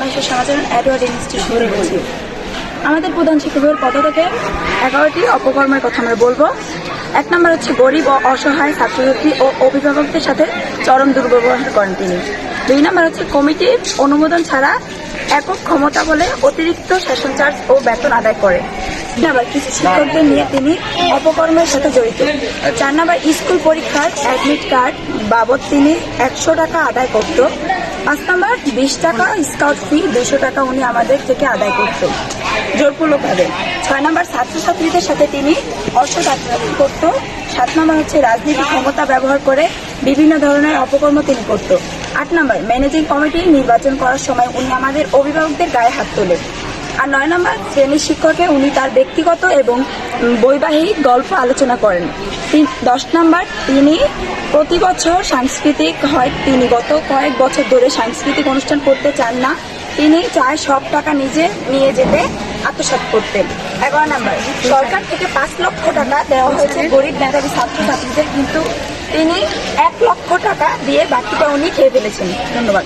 বাংলাদেশের সমাচরণ Edward institute বলছি। আমাদের প্রধান শিক্ষকের পদ থেকে 11টি অপকর্মের কথা আমরা বলবো। 1 নম্বর হচ্ছে গরিব ও অসহায় ছাত্রছাত্রী ও অভিভাবকদের সাথে চরম দুর্ব্যবহার করেন তিনি। 2 নম্বর হচ্ছে কমিটির অনুমোদন ছাড়া একক ক্ষমতা বলে অতিরিক্ত সেশন চার্জ ও বেতন আদায় করে। আবার কিছু শিক্ষকদের নিয়ে তিনি অপকর্মের সাথে জড়িত। 4 নম্বর স্কুল পরীক্ষার অ্যাডমিট কার্ড বাবদ তিনি 100 টাকা আদায় করত। 5 নম্বর 20 টাকা স্কাউট ফি 200 টাকা উনি আমাদের থেকে আদায় করত জোরপূর্বকভাবে। 6 নম্বর ছাত্রছাত্রীদের সাথে তিনি অসৎ আচরণ করত। 7 নম্বর হচ্ছে রাজনীতি ক্ষমতা ব্যবহার করে বিভিন্ন ধরনের অপকর্ম তিনি করত। 8 নম্বর ম্যানেজিং কমিটি নির্বাচন করার সময় উনি আমাদের অভিভাবকদের গায়ে হাত তোলেন। আর 9 নম্বর শ্রেণীর শিক্ষকে উনি তার ব্যক্তিগত এবং বৈবাহিক গল্প আলোচনা করেন। 10 নম্বর তিনি প্রতি বছর সাংস্কৃতিক তিনি গত কয়েক বছর ধরে সাংস্কৃতিক অনুষ্ঠান করতে চান না, তিনি চায় সব টাকা নিজে নিয়ে যেতে আত্মসাৎ করতেন। 11 নম্বর সরকার থেকে 5 লক্ষ টাকা দেওয়া হয়েছে গরিব মেধাবী ছাত্রছাত্রীদের, কিন্তু তিনি 1 লক্ষ টাকা দিয়ে বাকিটা উনি খেয়ে ফেলেছেন। ধন্যবাদ।